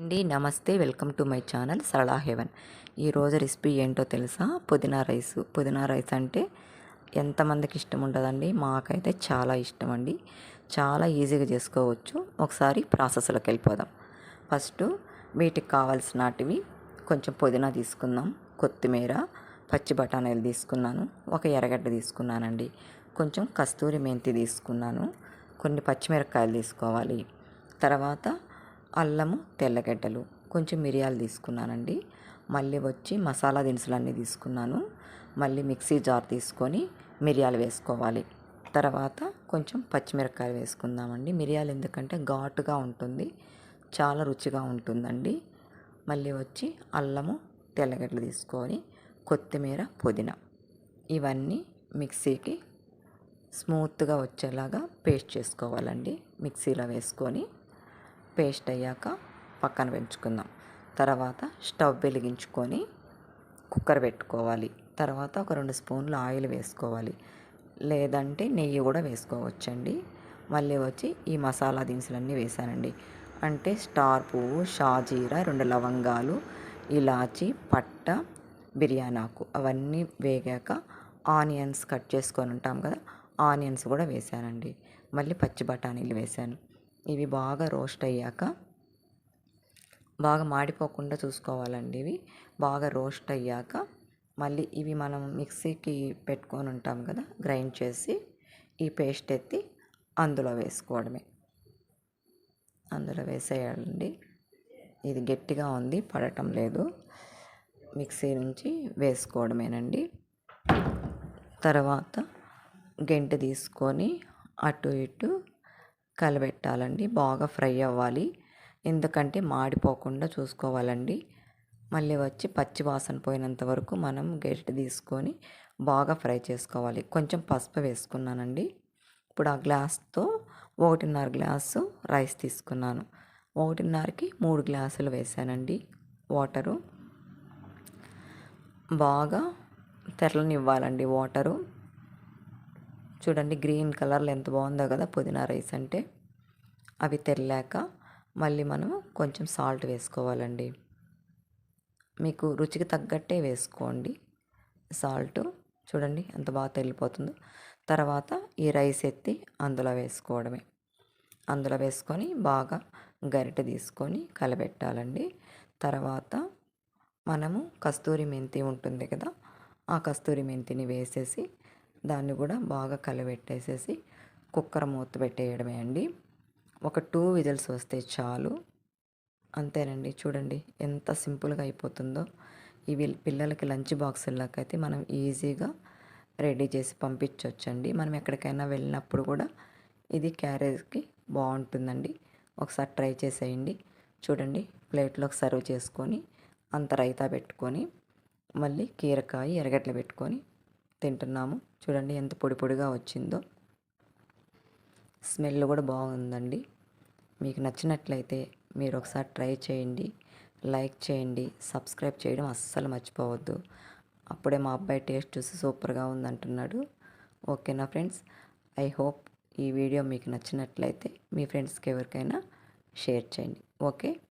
అండి నమస్తే welcome to my channel Sarala heaven. ఈరోజు రెసిపీ ఏంటో తెలుసా? పుదీనా రైస్ అంటే ఎంతమందికి ఇష్టం ఉండదండి? మాకైతే చాలా ఇష్టం అండి. చాలా ఈజీగా చేసుకోవచ్చు. ఒకసారి ప్రాసెస్లోకి వెళ్ళిపోదాం. ఫస్ట్ వీటికి కావాల్సినటివి కొంచెం పుదీనా తీసుకుందాం, కొత్తిమీర, పచ్చి బఠానీలు తీసుకున్నాను, ఒక ఎర్రగడ్డ తీసుకున్నానండి, కొంచెం కస్తూరి మెంతి తీసుకున్నాను, కొన్ని పచ్చిమిరపకాయలు తీసుకోవాలి, తర్వాత అల్లము, తెల్లగడ్డలు, కొంచెం మిరియాలు తీసుకున్నానండి. మళ్ళీ వచ్చి మసాలా దినుసులన్నీ తీసుకున్నాను. మళ్ళీ మిక్సీ జార్ తీసుకొని మిరియాలు వేసుకోవాలి. తర్వాత కొంచెం పచ్చిమిరపకాయలు వేసుకుందామండి. మిరియాలు ఎందుకంటే ఘాటుగా ఉంటుంది, చాలా రుచిగా ఉంటుందండి. మళ్ళీ వచ్చి అల్లము, తెల్లగడ్డలు తీసుకొని కొత్తిమీర, పుదీనా ఇవన్నీ మిక్సీకి స్మూత్గా వచ్చేలాగా పేస్ట్ చేసుకోవాలండి. మిక్సీలో వేసుకొని పేస్ట్ అయ్యాక పక్కన పెంచుకుందాం. తర్వాత స్టవ్ వెలిగించుకొని కుక్కర్ పెట్టుకోవాలి. తర్వాత ఒక 2 స్పూన్లు ఆయిల్ వేసుకోవాలి, లేదంటే నెయ్యి కూడా వేసుకోవచ్చండి. మళ్ళీ వచ్చి ఈ మసాలా దినుసులన్నీ వేసానండి. అంటే స్టార్ పువ్వు, షాజీరా, 2 లవంగాలు, ఇలాచి, పట్ట, బిర్యానీ ఆకు అవన్నీ వేగాక ఆనియన్స్ కట్ చేసుకొని ఉంటాం కదా, ఆనియన్స్ కూడా వేసానండి. మళ్ళీ పచ్చి బఠానీలు వేసాను. ఇవి బాగా రోస్ట్ అయ్యాక, బాగా మాడిపోకుండా చూసుకోవాలండి. ఇవి బాగా రోస్ట్ అయ్యాక మళ్ళీ ఇవి మనం మిక్సీకి పెట్టుకొని ఉంటాం కదా, గ్రైండ్ చేసి ఈ పేస్ట్ ఎత్తి అందులో వేసుకోవడమే. అందులో వేసేయాలండి. ఇది గట్టిగా ఉంది, పడటం లేదు. మిక్సీ నుంచి వేసుకోవడమేనండి. తర్వాత గెంటె తీసుకొని అటు ఇటు కలబెట్టాలండి. బాగా ఫ్రై అవ్వాలి, ఎందుకంటే మాడిపోకుండా చూసుకోవాలండి. మళ్ళీ వచ్చి పచ్చి వాసన పోయినంత వరకు మనం గరిటె తీసుకొని బాగా ఫ్రై చేసుకోవాలి. కొంచెం పసుపు వేసుకున్నానండి. ఇప్పుడు ఆ గ్లాస్తో 1.5 గ్లాసు రైస్ తీసుకున్నాను. 1.5కి 3 గ్లాసులు వేసానండి వాటరు. బాగా తెరలనివ్వాలండి వాటరు. చూడండి గ్రీన్ కలర్లో ఎంత బాగుందో కదా పుదీనా రైస్ అంటే. అవి తెరలాక మళ్ళీ మనం కొంచెం సాల్ట్ వేసుకోవాలండి. మీకు రుచికి తగ్గట్టే వేసుకోండి సాల్ట్. చూడండి ఎంత బాగా తెల్లిపోతుందో. తర్వాత ఈ రైస్ ఎత్తి అందులో వేసుకోవడమే. అందులో వేసుకొని బాగా గరిటె తీసుకొని కలబెట్టాలండి. తర్వాత మనము కస్తూరి మెంతి ఉంటుంది కదా, ఆ కస్తూరి మెంతిని వేసేసి దాన్ని కూడా బాగా కలబెట్టేసేసి కుక్కర్ మూత పెట్టేయడమే అండి. ఒక 2 విజిల్స్ వస్తే చాలు. అంతేనండి. చూడండి ఎంత సింపుల్గా అయిపోతుందో. ఇవి పిల్లలకి లంచ్ బాక్సుల్లోకి అయితే మనం ఈజీగా రెడీ చేసి పంపించవచ్చండి. మనం ఎక్కడికైనా వెళ్ళినప్పుడు కూడా ఇది క్యారేజ్కి బాగుంటుందండి. ఒకసారి ట్రై చేసేయండి. చూడండి ప్లేట్లోకి సర్వ్ చేసుకొని అంత రైతా పెట్టుకొని మళ్ళీ కీరకాయ, ఎర్రగడ్డలు పెట్టుకొని తింటున్నాము. చూడండి ఎంత పొడి పొడిగా వచ్చిందో. స్మెల్ కూడా బాగుందండి. మీకు నచ్చినట్లయితే మీరు ఒకసారి ట్రై చేయండి, లైక్ చేయండి, సబ్స్క్రైబ్ చేయడం అస్సలు మర్చిపోవద్దు. అప్పుడే మా అబ్బాయి టేస్ట్ చూసి సూపర్గా ఉందంటున్నాడు. ఓకేనా ఫ్రెండ్స్? ఐ హోప్ ఈ వీడియో మీకు నచ్చినట్లయితే మీ ఫ్రెండ్స్కి ఎవరికైనా షేర్ చేయండి. ఓకే.